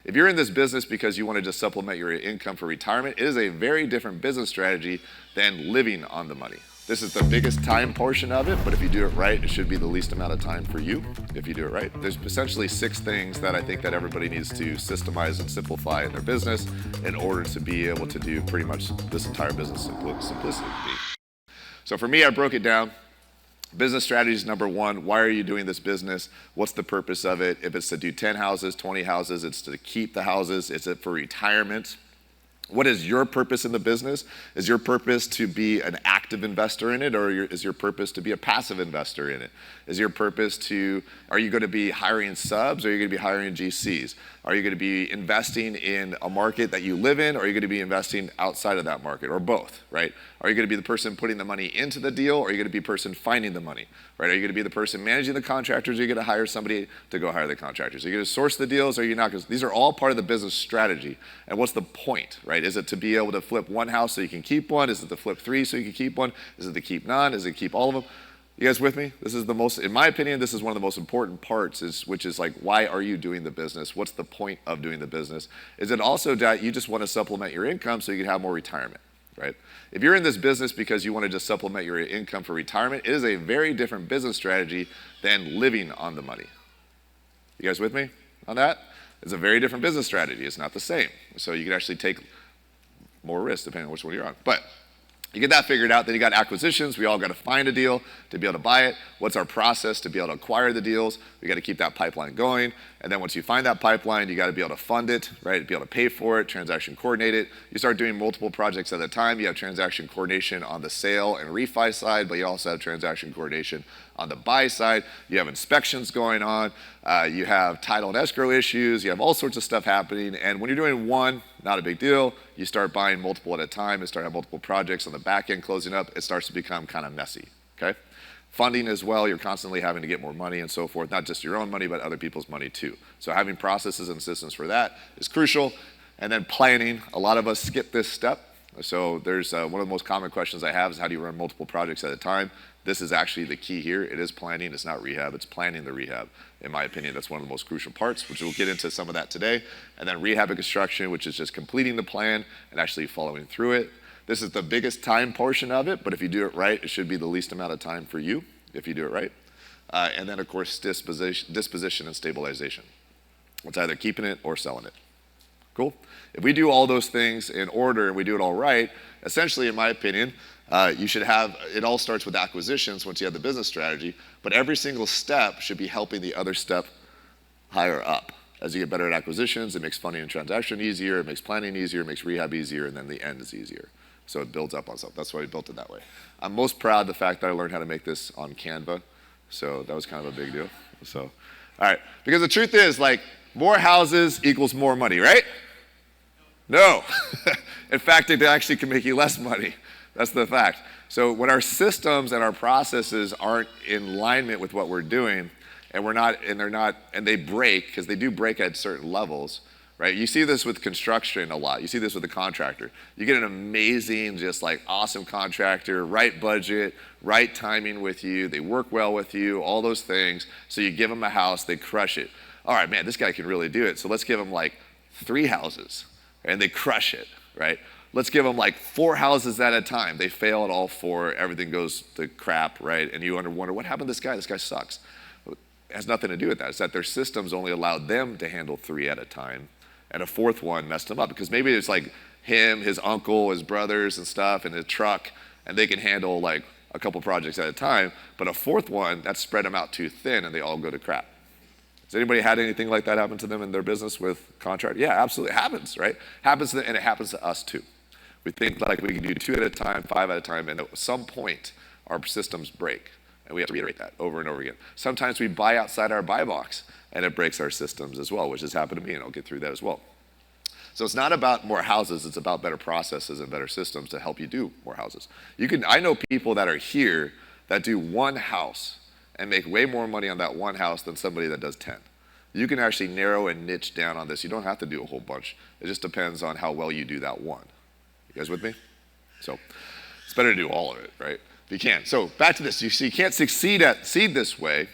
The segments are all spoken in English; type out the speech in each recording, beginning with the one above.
If you're in this business because you want to just supplement your income for retirement, it is a very different business strategy than living on the money. This is the biggest time portion of it, but if you do it right, it should be the least amount of time for you if you do it right. There's essentially 6 things that I think that everybody needs to systemize and simplify in their business in order to be able to do pretty much this entire business simplicity. So for me, I broke it down. Business strategy is number 1. Why are you doing this business? What's the purpose of it? If it's to do 10 houses, 20 houses, it's to keep the houses. Is it for retirement? What is your purpose in the business? Is your purpose to be an active investor in it, or is your purpose to be a passive investor in it? Is your purpose to, are you going to be hiring subs, or are you going to be hiring GCs? Are you going to be investing in a market that you live in, or are you going to be investing outside of that market, or both, right? Are you going to be the person putting the money into the deal, or are you going to be the person finding the money, right? Are you going to be the person managing the contractors, or are you going to hire somebody to go hire the contractors? Are you going to source the deals, or are you not? Because these are all part of the business strategy. And what's the point, right? Is it to be able to flip one house so you can keep one? Is it to flip 3 so you can keep one? Is it to keep none? Is it to keep all of them? You guys with me? This is the most, in my opinion, this is one of the most important parts, which is like, why are you doing the business? What's the point of doing the business? Is it also that you just want to supplement your income so you can have more retirement, right? If you're in this business because you want to just supplement your income for retirement, it is a very different business strategy than living on the money. You guys with me on that? It's a very different business strategy. It's not the same. So you can actually take more risk depending on which one you're on. But you get that figured out, then you got acquisitions. We all got to find a deal to be able to buy it. What's our process to be able to acquire the deals? We got to keep that pipeline going. And then once you find that pipeline, you got to be able to fund it, right? Be able to pay for it, transaction coordinate it. You start doing multiple projects at a time. You have transaction coordination on the sale and refi side, but you also have transaction coordination on the buy side. You have inspections going on. You have title and escrow issues. You have all sorts of stuff happening. And when you're doing one, not a big deal. You start buying multiple at a time and start having multiple projects on the back end closing up. It starts to become kind of messy, okay? Funding as well, you're constantly having to get more money and so forth, not just your own money, but other people's money too. So having processes and systems for that is crucial. And then planning, a lot of us skip this step. So there's one of the most common questions I have is how do you run multiple projects at a time? This is actually the key here. It is planning, it's not rehab, it's planning the rehab. In my opinion, that's one of the most crucial parts, which we'll get into some of that today. And then rehab and construction, which is just completing the plan and actually following through it. This is the biggest time portion of it, but if you do it right, it should be the least amount of time for you, if you do it right. And then of course, disposition and stabilization. It's either keeping it or selling it. Cool? If we do all those things in order and we do it all right, essentially, in my opinion, you should have, it all starts with acquisitions once you have the business strategy, but every single step should be helping the other step higher up. As you get better at acquisitions, it makes funding and transaction easier, it makes planning easier, it makes rehab easier, and then the end is easier. So it builds up on stuff. That's why we built it that way. I'm most proud of the fact that I learned how to make this on Canva. So that was kind of a big deal. So, all right. Because the truth is, like, more houses equals more money, right? No. In fact, it actually can make you less money. That's the fact. So when our systems and our processes aren't in alignment with what we're doing, and they break, because they do break at certain levels, right? You see this with construction a lot. You see this with a contractor. You get an amazing, just like awesome contractor, right budget, right timing with you. They work well with you, all those things. So you give them a house, they crush it. All right, man, this guy can really do it. So let's give him like 3 houses, and they crush it, right? Let's give them like 4 houses at a time. They fail at all 4. Everything goes to crap, right? And you wonder, what happened to this guy? This guy sucks. It has nothing to do with that. It's that their systems only allowed them to handle 3 at a time. And a 4th one messed them up because maybe it's like him, his uncle, his brothers and stuff, and a truck, and they can handle like a couple projects at a time. But a 4th one, that spread them out too thin and they all go to crap. Has anybody had anything like that happen to them in their business with contract? Yeah, absolutely. It happens, right? Happens to them, and it happens to us too. We think like we can do 2 at a time, 5 at a time, and at some point, our systems break. And we have to reiterate that over and over again. Sometimes we buy outside our buy box, and it breaks our systems as well, which has happened to me, and I'll get through that as well. So it's not about more houses, it's about better processes and better systems to help you do more houses. I know people that are here that do 1 house and make way more money on that 1 house than somebody that does 10. You can actually narrow and niche down on this. You don't have to do a whole bunch. It just depends on how well you do that 1. You guys with me? So it's better to do all of it, right? If you can. So back to this. You see, you can't succeed this way.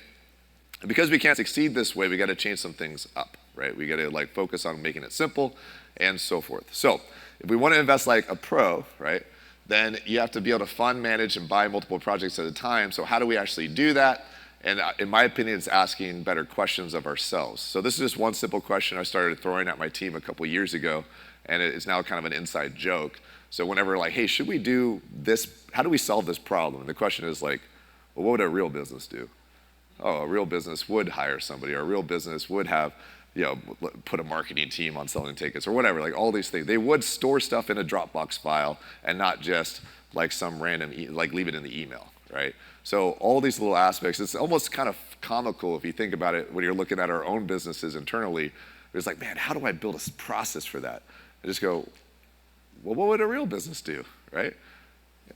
And because we can't succeed this way, we got to change some things up. right? We got to like focus on making it simple and so forth. So if we want to invest like a pro, right, then you have to be able to fund, manage, and buy multiple projects at a time. So how do we actually do that? And in my opinion, it's asking better questions of ourselves. So this is just one simple question I started throwing at my team a couple years ago, and it's now kind of an inside joke. So whenever like, hey, should we do this? How do we solve this problem? And the question is like, well, what would a real business do? Oh, a real business would hire somebody, or a real business would have, put a marketing team on selling tickets or whatever, like all these things. They would store stuff in a Dropbox file and not just like some random, like leave it in the email, right? So all these little aspects, it's almost kind of comical if you think about it when you're looking at our own businesses internally. It's like, man, how do I build a process for that? I just go, well, what would a real business do, right?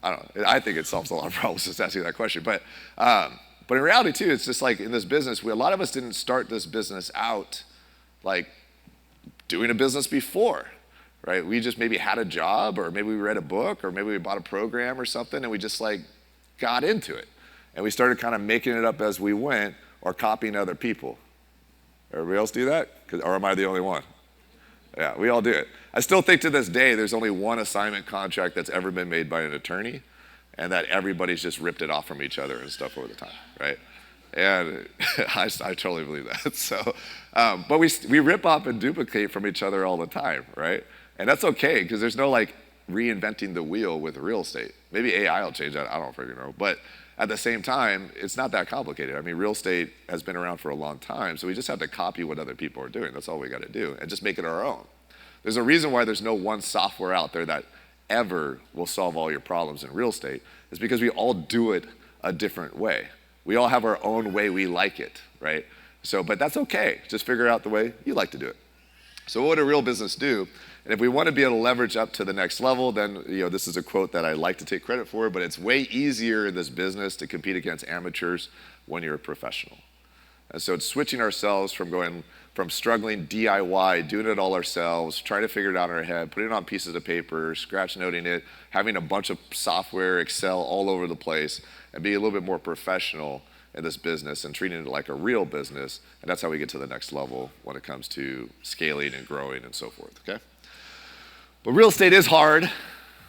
I don't know. I think it solves a lot of problems just asking that question. But in reality too, it's just like in this business, a lot of us didn't start this business out like doing a business before, right? We just maybe had a job, or maybe we read a book, or maybe we bought a program or something, and we just like got into it. And we started kind of making it up as we went, or copying other people. Everybody else do that? Or am I the only one? Yeah, we all do it. I still think to this day, there's only one assignment contract that's ever been made by an attorney, and that everybody's just ripped it off from each other and stuff over the time, right? And I totally believe that. So, but we rip off and duplicate from each other all the time, right? And that's okay, because there's no like reinventing the wheel with real estate. Maybe AI will change that, I don't freaking know. But at the same time, it's not that complicated. I mean, real estate has been around for a long time, so we just have to copy what other people are doing. That's all we got to do, and just make it our own. There's a reason why there's no one software out there that ever will solve all your problems in real estate. It's because we all do it a different way. We all have our own way we like it, right? So, but that's okay. Just figure out the way you like to do it. So what would a real business do? And if we want to be able to leverage up to the next level, then this is a quote that I like to take credit for, but it's way easier in this business to compete against amateurs when you're a professional. And so it's switching ourselves from struggling DIY, doing it all ourselves, trying to figure it out in our head, putting it on pieces of paper, scratch noting it, having a bunch of software, Excel all over the place, and be a little bit more professional in this business and treating it like a real business. And that's how we get to the next level when it comes to scaling and growing and so forth, okay? But real estate is hard,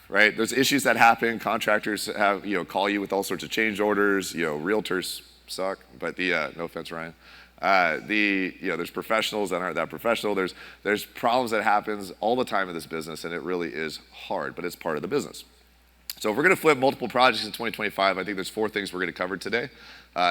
right? There's issues that happen. Contractors have, call you with all sorts of change orders. Realtors suck, but no offense, Ryan. There's professionals that aren't that professional. There's problems that happens all the time in this business, and it really is hard, but it's part of the business. So if we're going to flip multiple projects in 2025, I think there's 4 things we're going to cover today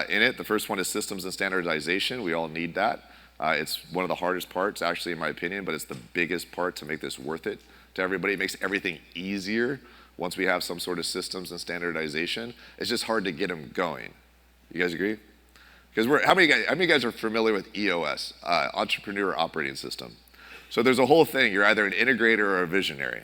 in it. The first one is systems and standardization. We all need that. It's one of the hardest parts, actually, in my opinion, but it's the biggest part to make this worth it to everybody. It makes everything easier once we have some sort of systems and standardization. It's just hard to get them going. You guys agree? Because how many of you guys are familiar with EOS, Entrepreneur Operating System? So there's a whole thing. You're either an integrator or a visionary.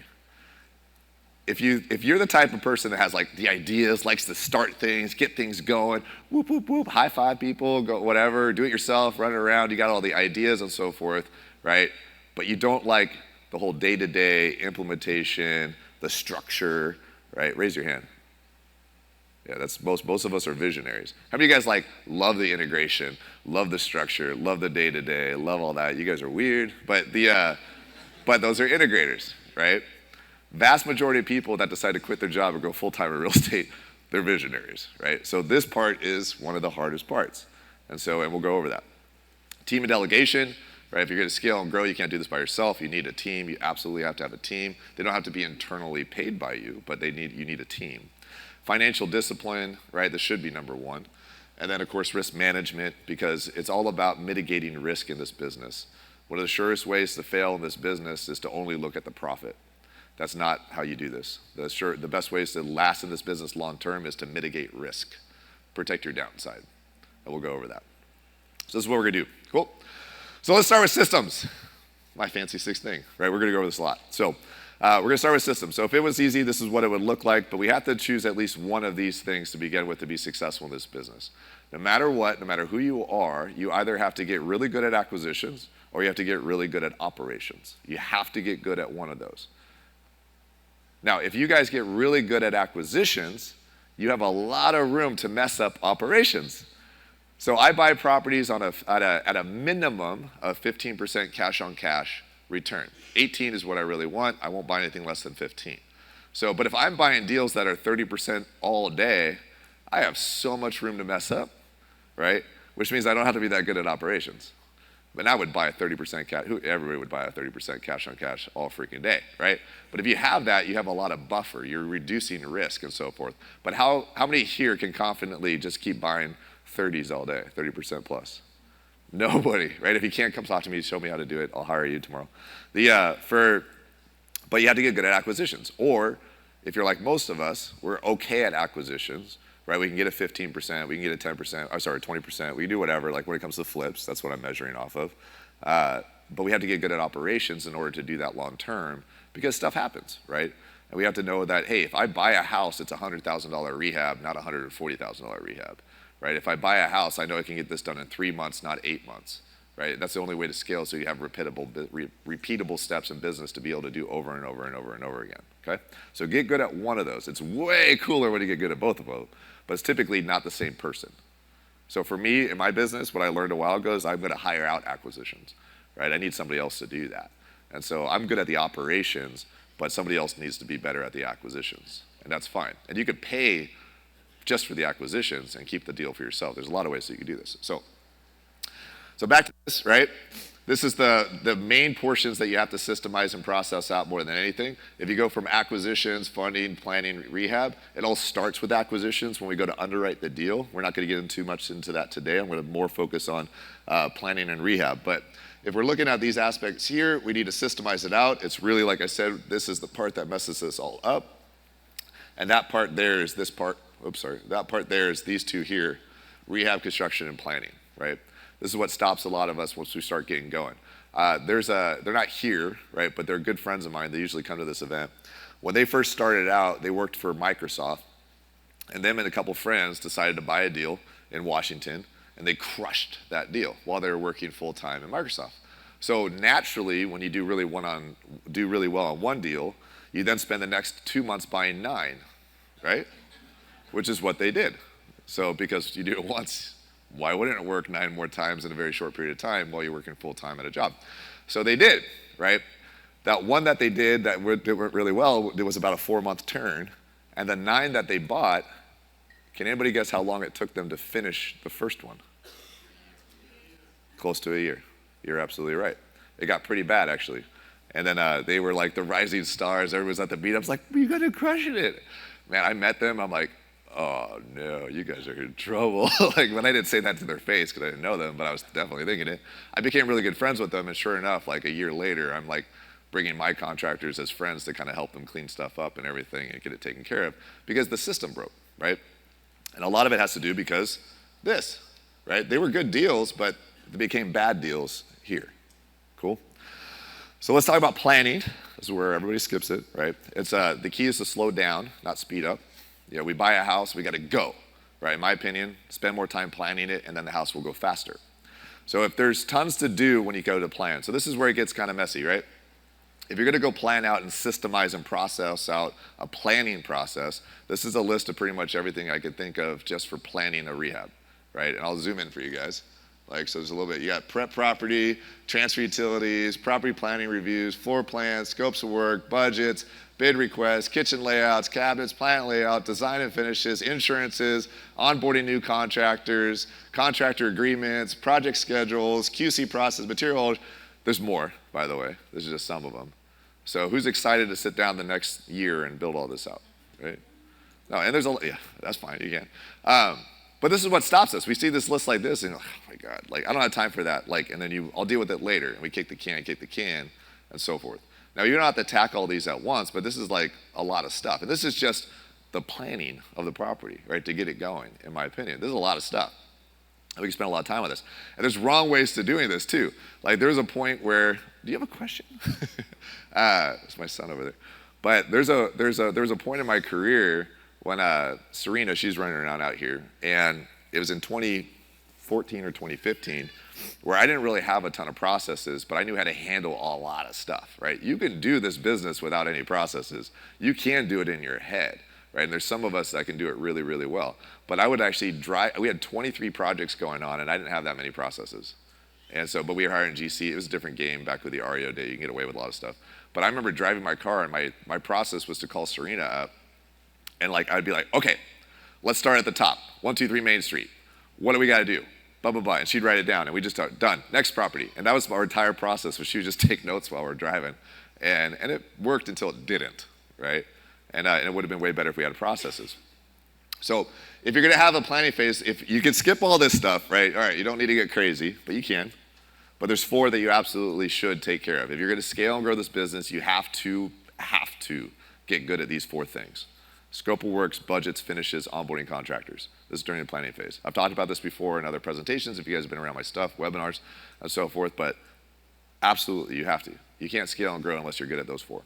If you're the type of person that has like the ideas, likes to start things, get things going, whoop, whoop, whoop, high five people, go whatever, do it yourself, run it around, you got all the ideas and so forth, right? But you don't like the whole day-to-day implementation, the structure, right? Raise your hand. Yeah, that's most of us are visionaries. How many of you guys like love the integration, love the structure, love the day-to-day, love all that? You guys are weird, but those are integrators, right? Vast majority of people that decide to quit their job or go full-time in real estate, they're visionaries, right? So this part is one of the hardest parts. And we'll go over that. Team and delegation, right? If you're going to scale and grow, you can't do this by yourself. You need a team. You absolutely have to have a team. They don't have to be internally paid by you, but you need a team. Financial discipline, right? This should be number 1. And then, of course, risk management, because it's all about mitigating risk in this business. One of the surest ways to fail in this business is to only look at the profit. That's not how you do this. The best ways to last in this business long term is to mitigate risk, protect your downside. And we'll go over that. So this is what we're gonna do. Cool. So let's start with systems. My fancy 6th thing, right? We're gonna go over this a lot. So we're gonna start with systems. So if it was easy, this is what it would look like, but we have to choose at least one of these things to begin with to be successful in this business. No matter what, no matter who you are, you either have to get really good at acquisitions or you have to get really good at operations. You have to get good at one of those. Now, if you guys get really good at acquisitions, you have a lot of room to mess up operations, So I buy properties on at a minimum of 15% cash on cash return. 18 is what I really want. I won't buy anything less than 15. So, but if I'm buying deals that are 30% all day, I have so much room to mess up, right? Which means I don't have to be that good at operations. But I would buy a 30% cash, everybody would buy a 30% cash on cash all freaking day, right? But if you have that, you have a lot of buffer. You're reducing risk and so forth. But how many here can confidently just keep buying 30s all day, 30% plus? Nobody, right? If you can't, come talk to me, show me how to do it. I'll hire you tomorrow. But you have to get good at acquisitions. Or if you're like most of us, we're okay at acquisitions, right? We can get a 15%, we can get a 10%, or sorry, 20%, we can do whatever, like when it comes to flips, that's what I'm measuring off of. But we have to get good at operations in order to do that long term, because stuff happens, right? And we have to know that, hey, if I buy a house, it's a $100,000 rehab, not a $140,000 rehab, right? If I buy a house, I know I can get this done in 3 months, not 8 months, right? That's the only way to scale, so you have repeatable steps in business to be able to do over and over and over and over again, okay? So get good at one of those. It's way cooler when you get good at both of them, but it's typically not the same person. So for me, in my business, what I learned a while ago is I'm gonna hire out acquisitions, right? I need somebody else to do that. And so I'm good at the operations, but somebody else needs to be better at the acquisitions, and that's fine. And you could pay just for the acquisitions and keep the deal for yourself. There's a lot of ways that you can do this. So back to this, right? This is the main portions that you have to systemize and process out more than anything. If you go from acquisitions, funding, planning, rehab, it all starts with acquisitions. When we go to underwrite the deal, we're not gonna get too much into that today. I'm gonna more focus on planning and rehab. But if we're looking at these aspects here, we need to systemize it out. It's really, like I said, this is the part that messes this all up. And that part there is this part, that part there is these two here, rehab, construction, and planning, right? This is what stops a lot of us once we start getting going. They're not here, right? But they're good friends of mine. They usually come to this event. When they first started out, they worked for Microsoft, and them and a couple friends decided to buy a deal in Washington, and they crushed that deal while they were working full-time in Microsoft. So naturally, when you do really well on one deal, you then spend the next 2 months buying 9, right? Which is what they did. So because you do it once, why wouldn't it work 9 more times in a very short period of time while you're working full-time at a job? So they did, right? That one that they did that went really well, it was about a 4-month turn. And the 9 that they bought, can anybody guess how long it took them to finish the first one? Close to a year. You're absolutely right. It got pretty bad, actually. And then they were like the rising stars. Everyone was at the meetups like, you guys are crushing it. Man, I met them. I'm like, oh no, you guys are in trouble. Like, when I didn't say that to their face because I didn't know them, but I was definitely thinking it. I became really good friends with them, and sure enough, like a year later, I'm like bringing my contractors as friends to kind of help them clean stuff up and everything and get it taken care of because the system broke, right? And a lot of it has to do because this, right? They were good deals, but they became bad deals here. Cool? So let's talk about planning. This is where everybody skips it, right? It's the key is to slow down, not speed up. You know, we buy a house, we got to go, right? In my opinion, spend more time planning it, and then the house will go faster. So if there's tons to do when you go to plan, so this is where it gets kind of messy, right? If you're going to go plan out and systemize and process out a planning process, this is a list of pretty much everything I could think of just for planning a rehab, right? And I'll zoom in for you guys. Like, so there's a little bit, you got prep property, transfer utilities, property planning reviews, floor plans, scopes of work, budgets, bid requests, kitchen layouts, cabinets, plant layout, design and finishes, insurances, onboarding new contractors, contractor agreements, project schedules, QC process, material. There's more, by the way. This is just some of them. So who's excited to sit down the next year and build all this out, right? No, and there's yeah, that's fine, you can. But this is what stops us. We see this list like this, and you're like, oh my God, like I don't have time for that. Like, and then I'll deal with it later, and we kick the can, and so forth. Now, you don't have to tackle all these at once, but this is like a lot of stuff. And this is just the planning of the property, right, to get it going, in my opinion. This is a lot of stuff. And we can spend a lot of time on this. And there's wrong ways to doing this, too. Like, there's a point where, do you have a question? It's my son over there. But there was a point in my career when Serena, she's running around out here, and it was in 2014 or 2015, where I didn't really have a ton of processes, but I knew how to handle a lot of stuff, right? You can do this business without any processes. You can do it in your head, right? And there's some of us that can do it really, really well. But I would actually we had 23 projects going on, and I didn't have that many processes. And so, but we were hiring GC. It was a different game back with the REO day. You can get away with a lot of stuff. But I remember driving my car, and my process was to call Serena up, and like I'd be like, okay, let's start at the top. 123 Main Street. What do we got to do? Blah, blah, blah. And she'd write it down, and we just start, done. Next property. And that was our entire process, was she would just take notes while we're driving. And it worked until it didn't, right? And it would have been way better if we had processes. So if you're going to have a planning phase, if you can skip all this stuff, right? All right, you don't need to get crazy, but you can. But there's 4 that you absolutely should take care of. If you're going to scale and grow this business, you have to get good at these 4 things. Scope of works, budgets, finishes, onboarding contractors. This is during the planning phase. I've talked about this before in other presentations if you guys have been around my stuff, webinars, and so forth, but absolutely you have to. You can't scale and grow unless you're good at those 4.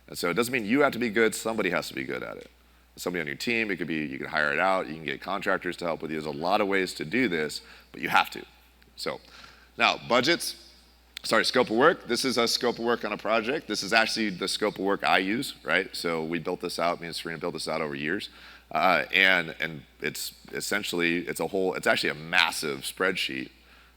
And so it doesn't mean you have to be good, somebody has to be good at it. Somebody on your team, it could be, you can hire it out, you can get contractors to help with you. There's a lot of ways to do this, but you have to. So now, budgets, scope of work. This is a scope of work on a project. This is actually the scope of work I use, right? So we built this out, me and Serena built this out over years. And it's essentially, it's actually a massive spreadsheet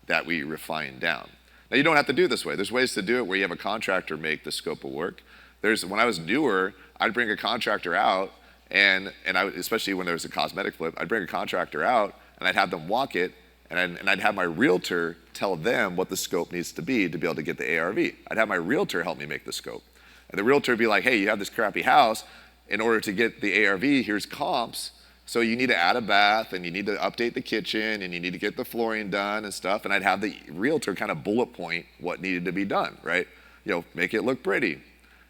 that we refine down. Now you don't have to do it this way. There's ways to do it where you have a contractor make the scope of work. When I was newer, I'd bring a contractor out and especially when there was a cosmetic flip, I'd bring a contractor out and I'd have them walk it and I'd have my realtor tell them what the scope needs to be able to get the ARV. I'd have my realtor help me make the scope. And the realtor would be like, hey, you have this crappy house. In order to get the ARV, here's comps. So you need to add a bath and you need to update the kitchen and you need to get the flooring done and stuff. And I'd have the realtor kind of bullet point what needed to be done, right? Make it look pretty.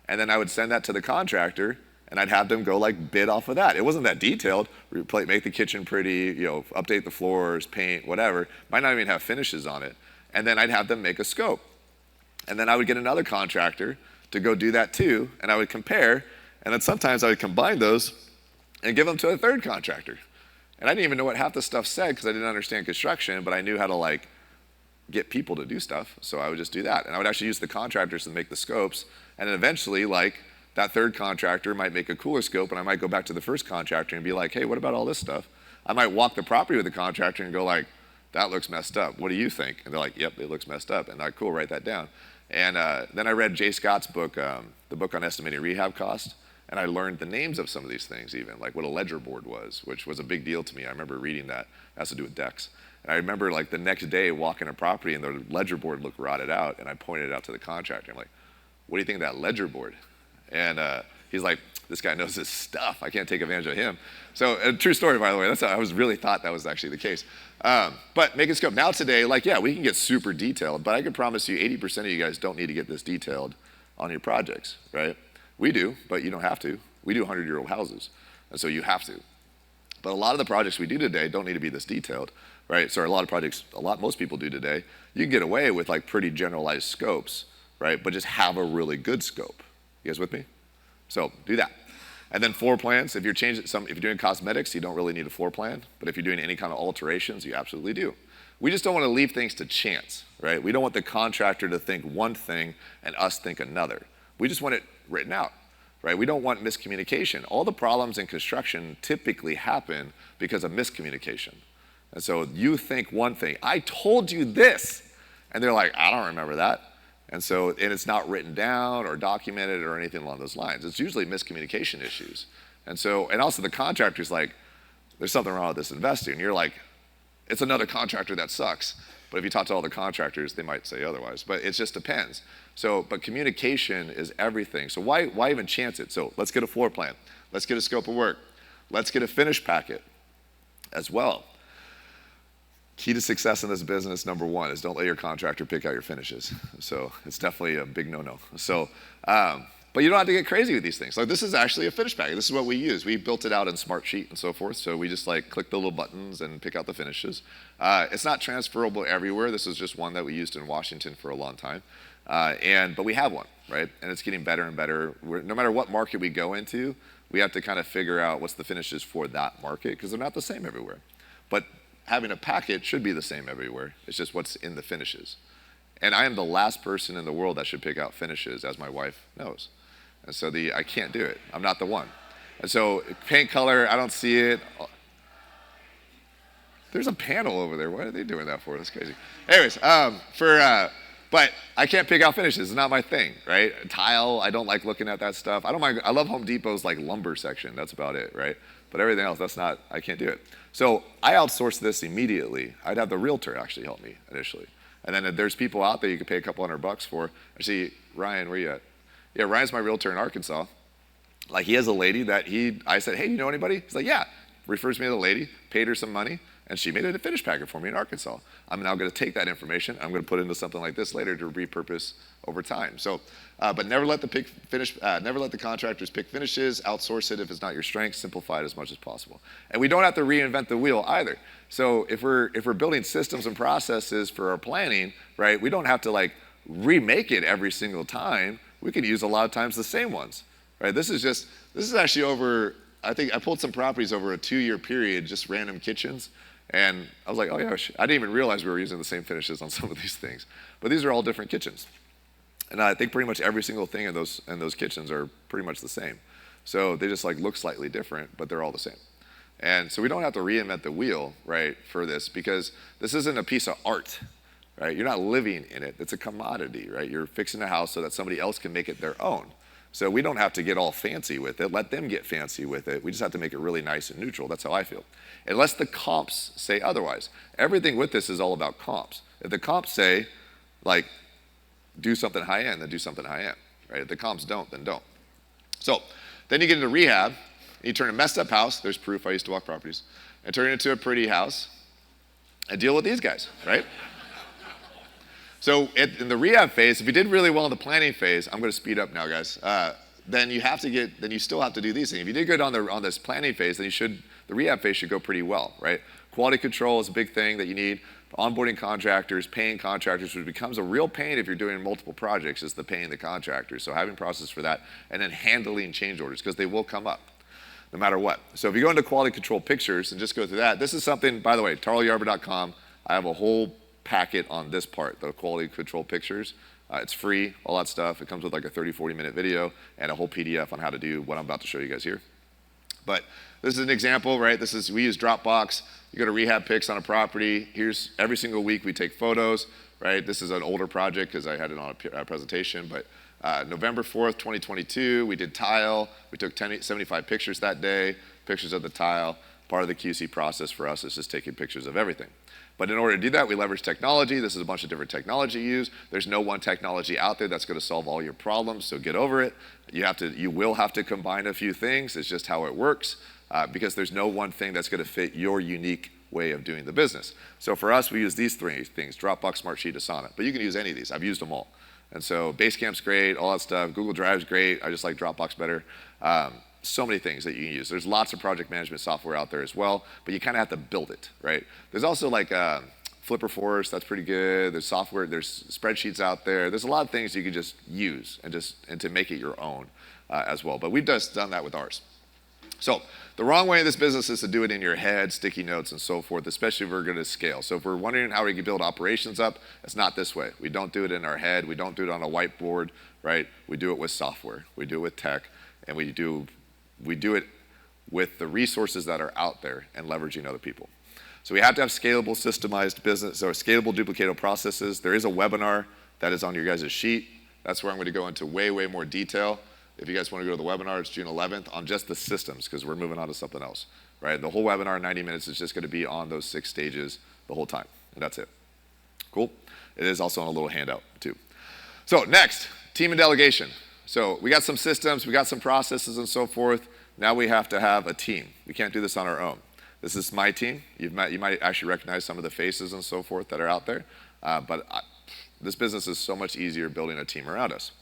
And then I would send that to the contractor and I'd have them go like bid off of that. It wasn't that detailed. Make the kitchen pretty, update the floors, paint, whatever. Might not even have finishes on it. And then I'd have them make a scope. And then I would get another contractor to go do that too. And I would compare. And then sometimes I would combine those and give them to a third contractor. And I didn't even know what half the stuff said because I didn't understand construction, but I knew how to get people to do stuff. So I would just do that. And I would actually use the contractors to make the scopes. And then eventually that third contractor might make a cooler scope and I might go back to the first contractor and be like, hey, what about all this stuff? I might walk the property with the contractor and go like, that looks messed up. What do you think? And they're like, yep, it looks messed up. And I'm like, cool, write that down. And then I read Jay Scott's book, the book on estimating rehab cost. And I learned the names of some of these things even, like what a ledger board was, which was a big deal to me. I remember reading that. It has to do with decks. And I remember the next day walking a property and the ledger board looked rotted out and I pointed it out to the contractor. I'm like, what do you think of that ledger board? And he's like, this guy knows his stuff. I can't take advantage of him. So a true story, by the way. That's how I really thought that was actually the case. But make a scope. Now today, we can get super detailed, but I can promise you 80% of you guys don't need to get this detailed on your projects, right? We do, but you don't have to. We do 100-year-old houses, and so you have to. But a lot of the projects we do today don't need to be this detailed, right? So most people do today, you can get away with pretty generalized scopes, right? But just have a really good scope. You guys with me? So do that. And then floor plans. If you're doing cosmetics, you don't really need a floor plan. But if you're doing any kind of alterations, you absolutely do. We just don't want to leave things to chance, right? We don't want the contractor to think one thing and us think another. We just want it written out, right? We don't want miscommunication. All the problems in construction typically happen because of miscommunication. And so you think one thing, I told you this, and they're like, I don't remember that. And it's not written down or documented or anything along those lines. It's usually miscommunication issues. And also the contractor's like, there's something wrong with this investor. And you're like, it's another contractor that sucks. But if you talk to all the contractors, they might say otherwise. But it just depends. But communication is everything. So why even chance it? So let's get a floor plan. Let's get a scope of work. Let's get a finish packet as well. Key to success in this business, number one, is don't let your contractor pick out your finishes. So it's definitely a big no-no. So, but you don't have to get crazy with these things. This is actually a finish packet. This is what we use. We built it out in Smartsheet and so forth. So we just click the little buttons and pick out the finishes. It's not transferable everywhere. This is just one that we used in Washington for a long time. But we have one, right? And it's getting better and better. No matter what market we go into, we have to kind of figure out what's the finishes for that market because they're not the same everywhere. But having a packet should be the same everywhere. It's just what's in the finishes. And I am the last person in the world that should pick out finishes, as my wife knows. And so I can't do it. I'm not the one. And so paint color, I don't see it. There's a panel over there. What are they doing that for? That's crazy. Anyways, but I can't pick out finishes. It's not my thing, right? Tile, I don't like looking at that stuff. I don't mind. I love Home Depot's like lumber section. That's about it, right? But everything else, I can't do it. So I outsourced this immediately. I'd have the realtor actually help me initially. And then there's people out there you could pay a couple $100 for. I see, Ryan, where you at? Yeah, Ryan's my realtor in Arkansas. Like he has a lady that I said, hey, you know anybody? He's like, yeah. Refers me to the lady, paid her some money, and she made a finish packet for me in Arkansas. I'm now going to take that information. I'm going to put it into something like this later to repurpose over time. So, but never let the contractors pick finishes. Outsource it if it's not your strength. Simplify it as much as possible. And we don't have to reinvent the wheel either. So if we're building systems and processes for our planning, right? We don't have to like remake it every single time. We can use a lot of times the same ones, right? This is actually over. I think I pulled some properties over a 2-year period, just random kitchens. And I was like, oh yeah, I didn't even realize we were using the same finishes on some of these things. But these are all different kitchens. And I think pretty much every single thing in those kitchens are pretty much the same. So they just like look slightly different, but they're all the same. And so we don't have to reinvent the wheel, right, for this, because this isn't a piece of art, right? You're not living in it. It's a commodity, right? You're fixing a house so that somebody else can make it their own. So we don't have to get all fancy with it. Let them get fancy with it. We just have to make it really nice and neutral. That's how I feel. Unless the comps say otherwise. Everything with this is all about comps. If the comps say, like, do something high end, then do something high end, right? If the comps don't, then don't. So then you get into rehab, and you turn a messed up house, there's proof, I used to walk properties, and turn it into a pretty house, and deal with these guys, right? So in the rehab phase, if you did really well in the planning phase, I'm going to speed up now, guys. Then you still have to do these things. If you did good on this planning phase, then the rehab phase should go pretty well, right? Quality control is a big thing that you need. Onboarding contractors, paying contractors, which becomes a real pain if you're doing multiple projects, is the paying the contractors. So having process for that, and then handling change orders, because they will come up no matter what. So if you go into quality control pictures and just go through that, this is something, by the way, tarlyarber.com, I have a whole packet on this part, the quality control pictures. It's free, all that stuff. It comes with like a 30-40 minute video and a whole PDF on how to do what I'm about to show you guys here. But this is an example, right? We use Dropbox. You go to rehab pics on a property. Here's every single week we take photos, right? This is an older project because I had it on a presentation, but November 4th, 2022, we did tile. We took 75 pictures that day, pictures of the tile. Part of the QC process for us is just taking pictures of everything. But in order to do that, we leverage technology. This is a bunch of different technology used. There's no one technology out there that's going to solve all your problems, so get over it. You will have to combine a few things. It's just how it works, because there's no one thing that's going to fit your unique way of doing the business. So for us, we use these 3 things: Dropbox, Smartsheet, Asana. But you can use any of these. I've used them all. And so Basecamp's great, all that stuff. Google Drive's great. I just like Dropbox better. So many things that you can use. There's lots of project management software out there as well, but you kind of have to build it, right? There's also like Flipper Force, that's pretty good. There's software, there's spreadsheets out there. There's a lot of things you can just use and to make it your own as well. But we've just done that with ours. So the wrong way in this business is to do it in your head, sticky notes and so forth, especially if we're going to scale. So if we're wondering how we can build operations up, it's not this way. We don't do it in our head. We don't do it on a whiteboard, right? We do it with software. We do it with tech, and we do it with the resources that are out there and leveraging other people. So we have to have scalable, systemized business, or scalable, duplicatable processes. There is a webinar that is on your guys' sheet. That's where I'm going to go into way, way more detail. If you guys want to go to the webinar, it's June 11th on just the systems, because we're moving on to something else, right? The whole webinar, 90 minutes, is just going to be on those 6 stages the whole time, and that's it. Cool? It is also on a little handout, too. So next, team and delegation. So we got some systems, we got some processes and so forth. Now we have to have a team. We can't do this on our own. This is my team. You might actually recognize some of the faces and so forth that are out there. This business is so much easier building a team around us.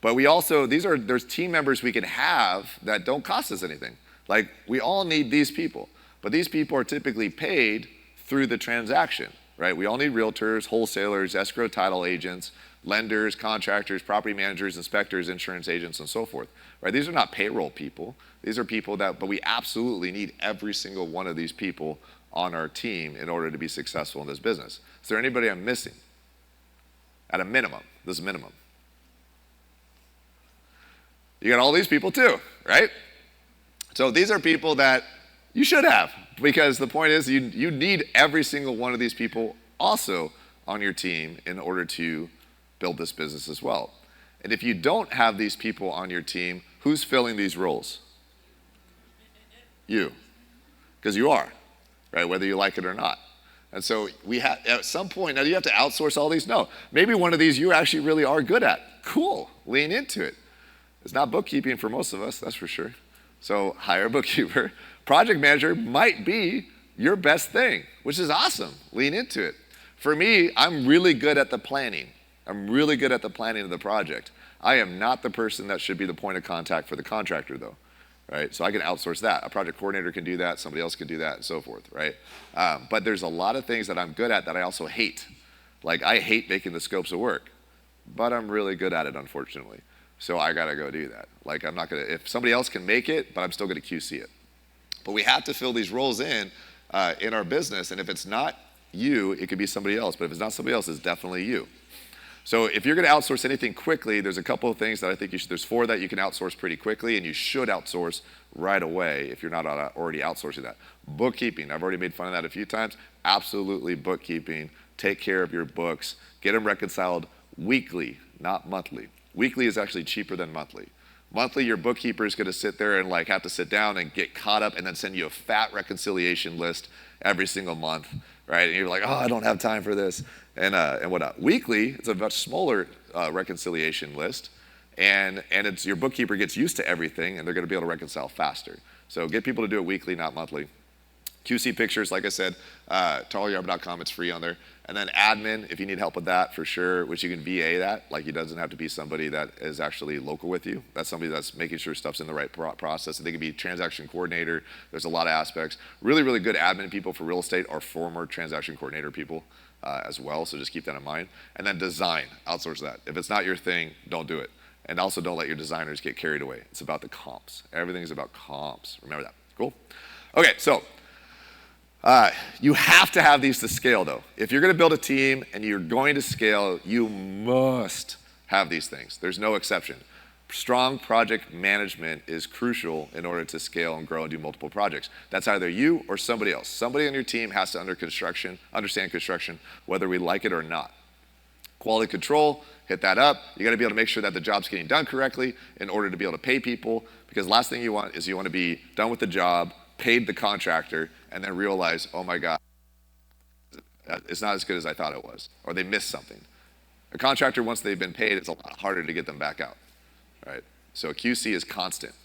But we also, there's team members we can have that don't cost us anything. Like, we all need these people. But these people are typically paid through the transaction, right? We all need realtors, wholesalers, escrow title agents, lenders, contractors, property managers, inspectors, insurance agents, and so forth, right? These are not payroll people. These are people but we absolutely need every single one of these people on our team in order to be successful in this business. Is there anybody I'm missing? At a minimum, this is minimum. You got all these people too, right? So these are people that you should have, because the point is you need every single one of these people also on your team in order to build this business as well. And if you don't have these people on your team, who's filling these roles? You, because you are, right? Whether you like it or not. And so we have, at some point, now do you have to outsource all these? No. Maybe one of these you actually really are good at. Cool, lean into it. It's not bookkeeping for most of us, that's for sure. So hire a bookkeeper. Project manager might be your best thing, which is awesome. Lean into it. For me, I'm really good at the planning. I'm really good at the planning of the project. I am not the person that should be the point of contact for the contractor though, right? So I can outsource that. A project coordinator can do that, somebody else can do that, and so forth, right? But there's a lot of things that I'm good at that I also hate. Like I hate making the scopes of work, but I'm really good at it, unfortunately. So I gotta go do that. Like I'm not gonna, if somebody else can make it, but I'm still gonna QC it. But we have to fill these roles in our business, and if it's not you, it could be somebody else, but if it's not somebody else, it's definitely you. So if you're gonna outsource anything quickly, there's a couple of things that I think there's 4 that you can outsource pretty quickly, and you should outsource right away if you're not already outsourcing that. Bookkeeping, I've already made fun of that a few times. Absolutely bookkeeping, take care of your books, get them reconciled weekly, not monthly. Weekly is actually cheaper than monthly. Monthly, your bookkeeper is gonna sit there and like have to sit down and get caught up and then send you a fat reconciliation list every single month, right? And you're like, oh, I don't have time for this, and whatnot. Weekly, it's a much smaller reconciliation list, and it's your bookkeeper gets used to everything, and they're gonna be able to reconcile faster. So get people to do it weekly, not monthly. QC pictures, like I said, tarlyarber.com, it's free on there. And then admin, if you need help with that, for sure, which you can VA that. Like it doesn't have to be somebody that is actually local with you. That's somebody that's making sure stuff's in the right process. And they can be transaction coordinator. There's a lot of aspects. Really, really good admin people for real estate are former transaction coordinator people as well. So just keep that in mind. And then design, outsource that. If it's not your thing, don't do it. And also don't let your designers get carried away. It's about the comps. Everything's about comps. Remember that. Cool? Okay, so you have to have these to scale though. If you're gonna build a team and you're going to scale, you must have these things. There's no exception. Strong project management is crucial in order to scale and grow and do multiple projects. That's either you or somebody else. Somebody on your team has to understand construction, whether we like it or not. Quality control, hit that up. You gotta be able to make sure that the job's getting done correctly in order to be able to pay people, because last thing you want is you wanna be done with the job, paid the contractor, and then realize, oh my God, it's not as good as I thought it was, or they missed something. A contractor, once they've been paid, it's a lot harder to get them back out, right? So QC is constant.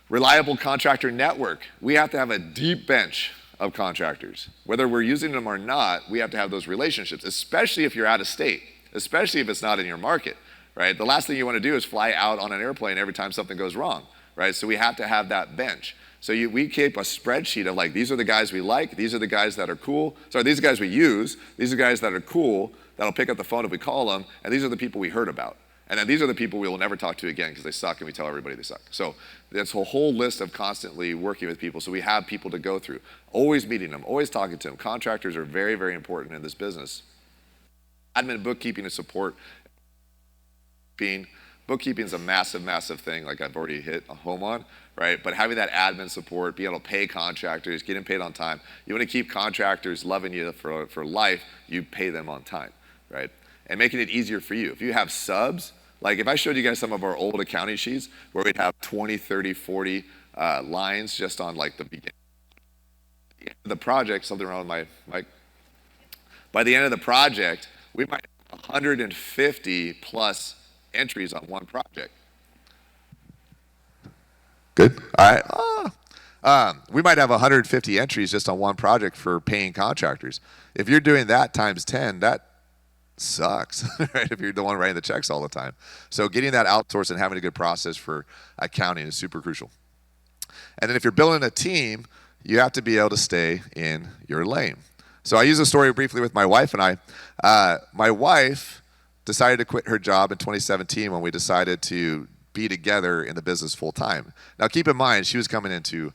Reliable contractor network. We have to have a deep bench of contractors. Whether we're using them or not, we have to have those relationships, especially if you're out of state, especially if it's not in your market, right? The last thing you want to do is fly out on an airplane every time something goes wrong, right? So we have to have that bench. So we keep a spreadsheet of like, these are the guys we like, these are the guys that are cool, sorry, these are the guys we use, these are the guys that are cool, that'll pick up the phone if we call them, and these are the people we heard about. And then these are the people we will never talk to again because they suck and we tell everybody they suck. So that's a whole list of constantly working with people, so we have people to go through. Always meeting them, always talking to them. Contractors are very, very important in this business. Admin, bookkeeping, and support. Bookkeeping is a massive, massive thing, like I've already hit a home on, right? But having that admin support, being able to pay contractors, getting paid on time. You want to keep contractors loving you for life, you pay them on time, right? And making it easier for you. If you have subs, like if I showed you guys some of our old accounting sheets where we'd have 20, 30, 40 lines just on like the beginning of the project, something wrong with my mic. By the end of the project, we might have 150 plus entries on one project. Good, all right. We might have 150 entries just on one project for paying contractors. If you're doing that times 10, that sucks, right? If you're the one writing the checks all the time. So getting that outsourced and having a good process for accounting is super crucial. And then if you're building a team, you have to be able to stay in your lane. So I use a story briefly with my wife and I. My wife decided to quit her job in 2017 when we decided to be together in the business full time. Now keep in mind, she was coming into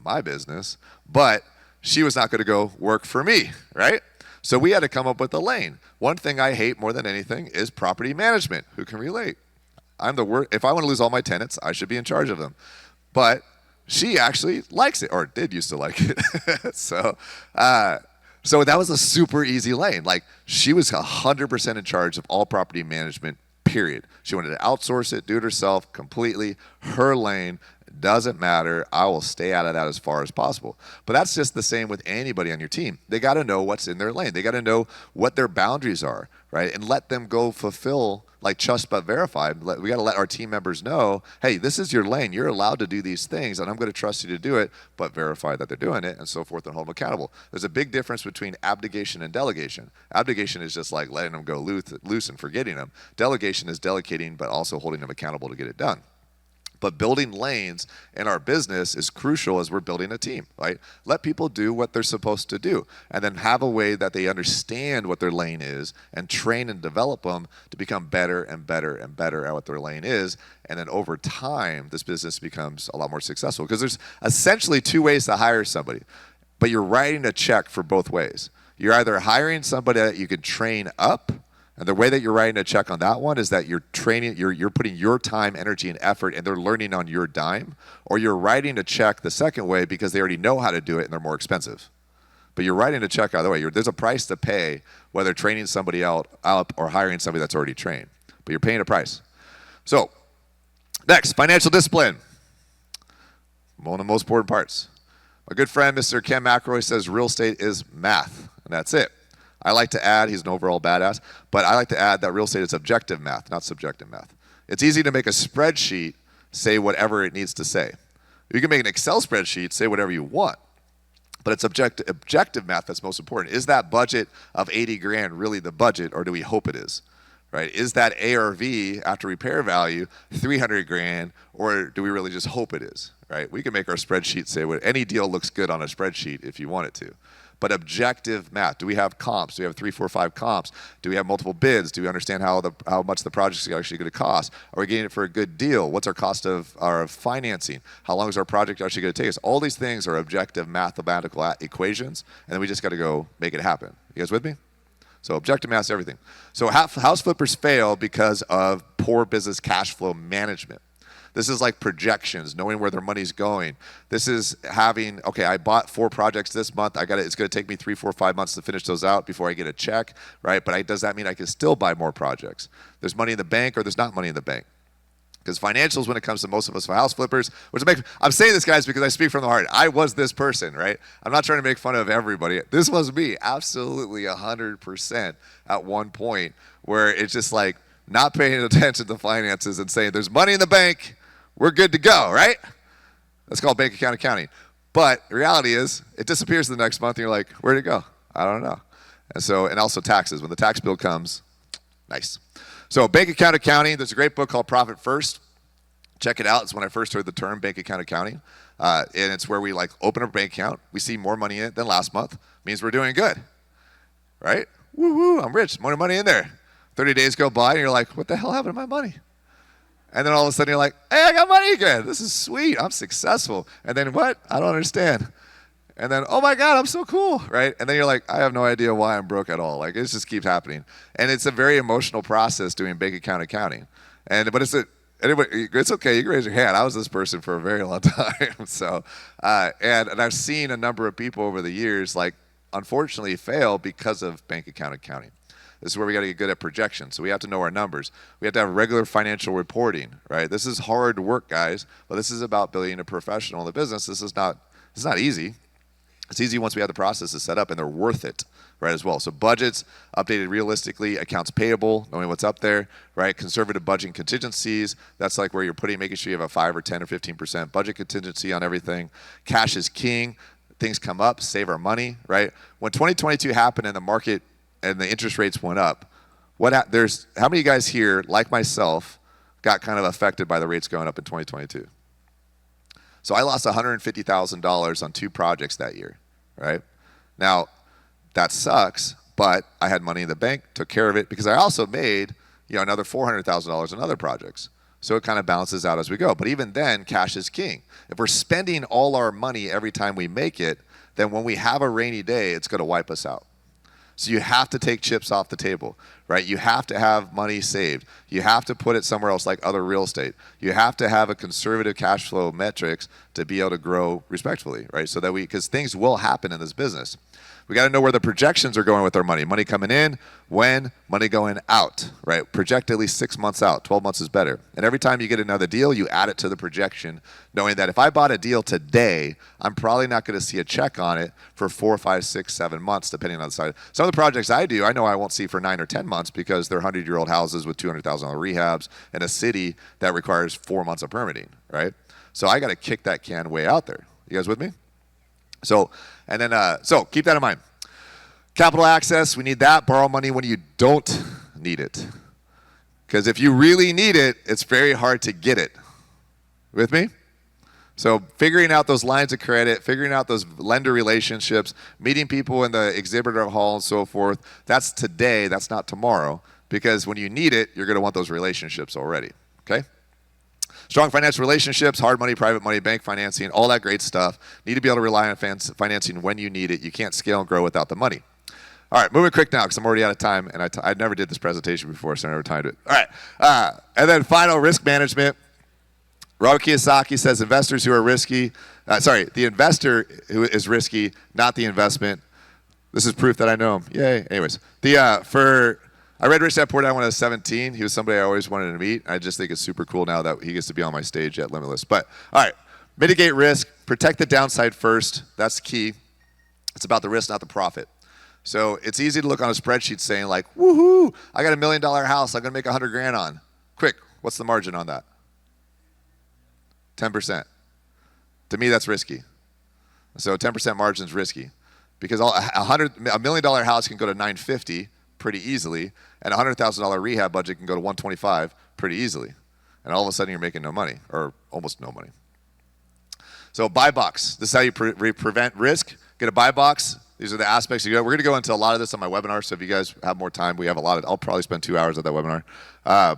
my business, but she was not going to go work for me, right? So we had to come up with a lane. One thing I hate more than anything is property management. Who can relate? I'm the worst. If I want to lose all my tenants, I should be in charge of them. But she actually likes it, or did used to like it. So that was a super easy lane. Like, she was 100% in charge of all property management, period. She wanted to outsource it, do it herself completely. Her lane, doesn't matter. I will stay out of that as far as possible. But that's just the same with anybody on your team. They got to know what's in their lane. They got to know what their boundaries are, right? And let them go fulfill, like, trust but verify. We got to let our team members know, hey, this is your lane. You're allowed to do these things, and I'm going to trust you to do it, but verify that they're doing it, and so forth, and hold them accountable. There's a big difference between abdication and delegation. Abdication is just like letting them go loose and forgetting them. Delegation is delegating, but also holding them accountable to get it done. But building lanes in our business is crucial as we're building a team, right? Let people do what they're supposed to do, and then have a way that they understand what their lane is, and train and develop them to become better and better and better at what their lane is. And then over time, this business becomes a lot more successful, because there's essentially two ways to hire somebody, but you're writing a check for both ways. You're either hiring somebody that you can train up, and the way that you're writing a check on that one is that you're training, you're putting your time, energy, and effort, and they're learning on your dime. Or you're writing a check the second way because they already know how to do it and they're more expensive. But you're writing a check either way. There's a price to pay, whether training somebody up or hiring somebody that's already trained. But you're paying a price. So, next, financial discipline. One of the most important parts. My good friend, Mr. Ken McElroy, says real estate is math, and that's it. I like to add, he's an overall badass, but I like to add that real estate is objective math, not subjective math. It's easy to make a spreadsheet say whatever it needs to say. You can make an Excel spreadsheet say whatever you want, but it's objective math that's most important. Is that budget of 80 grand really the budget, or do we hope it is? Right? Is that ARV after repair value 300 grand, or do we really just hope it is? Right? We can make our spreadsheet say what any deal looks good on a spreadsheet if you want it to. But objective math. Do we have comps? Do we have 3, 4, 5 comps? Do we have multiple bids? Do we understand how much the project is actually going to cost? Are we getting it for a good deal? What's our cost of our financing? How long is our project actually going to take us? All these things are objective mathematical equations, and then we just got to go make it happen. You guys with me? So objective math is everything. So house flippers fail because of poor business cash flow management. This is like projections, knowing where their money's going. This is having, okay, I bought 4 projects this month. It's going to take me 3, 4, 5 months to finish those out before I get a check, right? But does that mean I can still buy more projects? There's money in the bank, or there's not money in the bank. Because financials, when it comes to most of us house flippers, I'm saying this, guys, because I speak from the heart. I was this person, right? I'm not trying to make fun of everybody. This was me, absolutely 100% at one point, where it's just like not paying attention to finances and saying, there's money in the bank, we're good to go, right? That's called bank account accounting. But the reality is, it disappears the next month, and you're like, where'd it go? I don't know. And also taxes. When the tax bill comes, nice. So bank account accounting, there's a great book called Profit First. Check it out. It's when I first heard the term bank account accounting. And it's where we open a bank account. We see more money in it than last month. Means we're doing good, right? Woo-woo, I'm rich, more money in there. 30 days go by, and you're like, what the hell happened to my money? And then all of a sudden you're like, hey, I got money again. This is sweet. I'm successful. And then what? I don't understand. And then, oh my God, I'm so cool, right? And then you're like, I have no idea why I'm broke at all. Like, it just keeps happening. And it's a very emotional process doing bank account accounting. But it's okay. You can raise your hand. I was this person for a very long time. So, and I've seen a number of people over the years, unfortunately fail because of bank account accounting. This is where we got to get good at projections. So we have to know our numbers. We have to have regular financial reporting, right? This is hard work, guys, but this is about building a professional in the business. This is not easy. It's easy once we have the processes set up, and they're worth it, right, as well. So budgets, updated realistically, accounts payable, knowing what's up there, right? Conservative budgeting contingencies, that's like where you're making sure you have a 5 or 10 or 15% budget contingency on everything. Cash is king. Things come up, save our money, right? When 2022 happened and the market and the interest rates went up, how many of you guys here, like myself, got kind of affected by the rates going up in 2022? So I lost $150,000 on 2 projects that year, right? Now, that sucks, but I had money in the bank, took care of it, because I also made another $400,000 on other projects. So it kind of balances out as we go. But even then, cash is king. If we're spending all our money every time we make it, then when we have a rainy day, it's going to wipe us out. So you have to take chips off the table, right? You have to have money saved. You have to put it somewhere else like other real estate. You have to have a conservative cash flow metrics to be able to grow respectfully, right? So that because things will happen in this business. We got to know where the projections are going with our money. Money coming in, when, money going out, right? Project at least 6 months out. 12 months is better. And every time you get another deal, you add it to the projection, knowing that if I bought a deal today, I'm probably not going to see a check on it for 4, 5, 6, 7 months, depending on the size. Some of the projects I do, I know I won't see for 9 or 10 months because they're 100-year-old houses with $200,000 rehabs in a city that requires 4 months of permitting, right? So I got to kick that can way out there. You guys with me? So keep that in mind. Capital access, we need that. Borrow money when you don't need it. Because if you really need it, it's very hard to get it. With me? So figuring out those lines of credit, figuring out those lender relationships, meeting people in the exhibitor hall and so forth, that's today, that's not tomorrow. Because when you need it, you're going to want those relationships already. Okay? Strong financial relationships, hard money, private money, bank financing, all that great stuff. Need to be able to rely on financing when you need it. You can't scale and grow without the money. All right, moving quick now because I'm already out of time, and I never did this presentation before, so I never timed it. All right, and then final, risk management. Robert Kiyosaki says investors who are risky, the investor who is risky, not the investment. This is proof that I know him. Yay. Anyways, I read Rich Dad Poor Dad when I was 17. He was somebody I always wanted to meet. I just think it's super cool now that he gets to be on my stage at Limitless. But, all right, mitigate risk. Protect the downside first. That's key. It's about the risk, not the profit. So it's easy to look on a spreadsheet saying like, woohoo, I got $1 million house I'm going to make 100 grand on. Quick, what's the margin on that? 10%. To me, that's risky. So 10% margin is risky because $1 million house can go to 950 pretty easily, and a $100,000 rehab budget can go to 125 pretty easily. And all of a sudden you're making no money, or almost no money. So buy box. This is how you prevent risk. Get a buy box. These are the aspects. We're going to go into a lot of this on my webinar, so if you guys have more time, we have a lot of, I'll probably spend 2 hours at that webinar.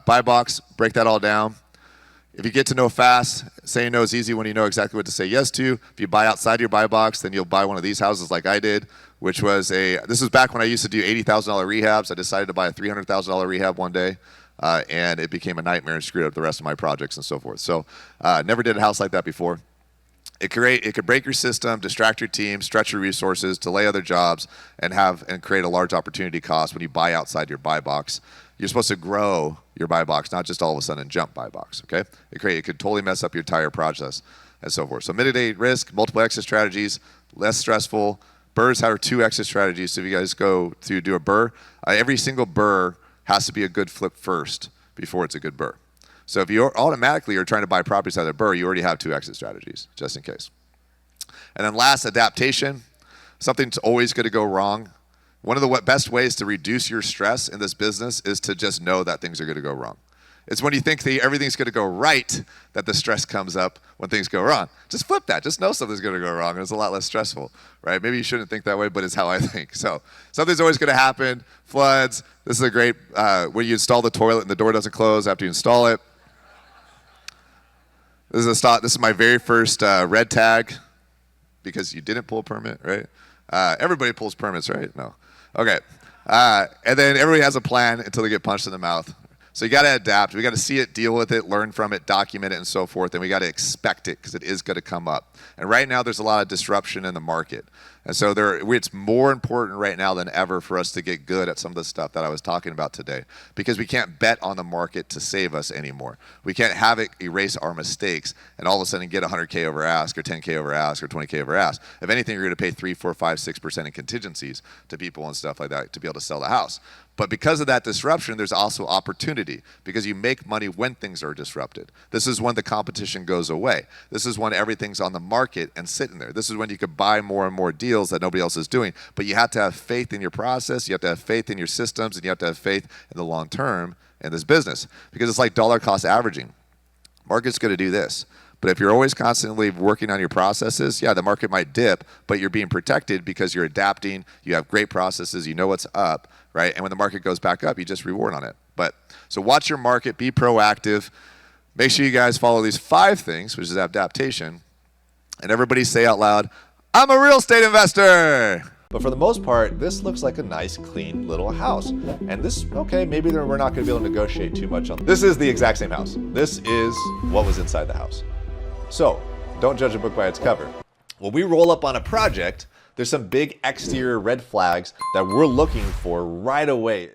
Buy box, break that all down. If you get to know fast, saying no is easy when you know exactly what to say yes to. If you buy outside your buy box, then you'll buy one of these houses like I did, which was this was back when I used to do $80,000 rehabs. I decided to buy a $300,000 rehab one day, and it became a nightmare and screwed up the rest of my projects and so forth. So never did a house like that before. It could break your system, distract your team, stretch your resources, delay other jobs, and create a large opportunity cost when you buy outside your buy box. You're supposed to grow your buy box, not just all of a sudden jump buy box, okay? It could totally mess up your entire process and so forth. So mitigate risk, multiple exit strategies, less stressful. Burrs have 2 exit strategies. So if you guys go to do a burr, every single burr has to be a good flip first before it's a good burr. So if you automatically are trying to buy properties out of the burr, you already have 2 exit strategies, just in case. And then last, adaptation. Something's always going to go wrong. One of the best ways to reduce your stress in this business is to just know that things are going to go wrong. It's when you think everything's going to go right that the stress comes up when things go wrong. Just flip that. Just know something's going to go wrong, and it's a lot less stressful, right? Maybe you shouldn't think that way, but it's how I think. So something's always going to happen. Floods. This is a great, when you install the toilet and the door doesn't close after you install it. This is my very first red tag because you didn't pull a permit, right? Everybody pulls permits, right? No. Okay. And then everybody has a plan until they get punched in the mouth. So you got to adapt. We got to see it, deal with it, learn from it, document it, and so forth. And we got to expect it because it is going to come up. And right now, there's a lot of disruption in the market. And so it's more important right now than ever for us to get good at some of the stuff that I was talking about today, because we can't bet on the market to save us anymore. We can't have it erase our mistakes and all of a sudden get 100K over ask or 10K over ask or 20K over ask. If anything, you're going to pay 3, 4, 5, 6% in contingencies to people and stuff like that to be able to sell the house. But because of that disruption, there's also opportunity because you make money when things are disrupted. This is when the competition goes away. This is when everything's on the market and sitting there. This is when you could buy more and more deals that nobody else is doing. But you have to have faith in your process. You have to have faith in your systems, and you have to have faith in the long term in this business, because it's like dollar cost averaging. Market's going to do this. But if you're always constantly working on your processes, yeah, the market might dip, but you're being protected because you're adapting, you have great processes, you know what's up, right? And when the market goes back up, you just reward on it. So watch your market, be proactive. Make sure you guys follow these 5 things, which is adaptation. And everybody say out loud, I'm a real estate investor. But for the most part, this looks like a nice, clean little house. And this, okay, maybe we're not gonna be able to negotiate too much on. This is the exact same house. This is what was inside the house. So, don't judge a book by its cover. When we roll up on a project, there's some big exterior red flags that we're looking for right away.